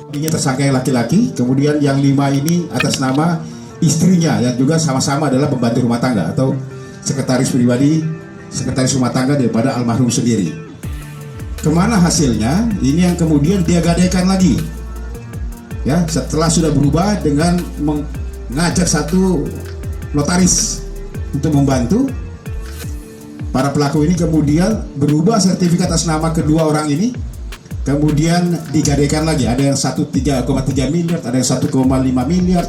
Ini tersangka yang laki-laki, kemudian yang 5 ini atas nama istrinya yang juga sama-sama adalah pembantu rumah tangga atau sekretaris pribadi, sekretaris rumah tangga daripada almarhum sendiri. Kemana hasilnya? Ini yang kemudian dia gadaikan lagi. Ya, setelah sudah berubah dengan mengajak satu notaris untuk membantu, para pelaku ini kemudian berubah sertifikat atas nama kedua orang ini, kemudian digadaikan lagi. Ada yang 1,3 miliar, ada yang 1,5 miliar.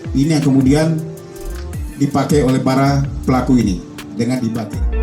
Ini yang kemudian dipakai oleh para pelaku ini dengan dibagi.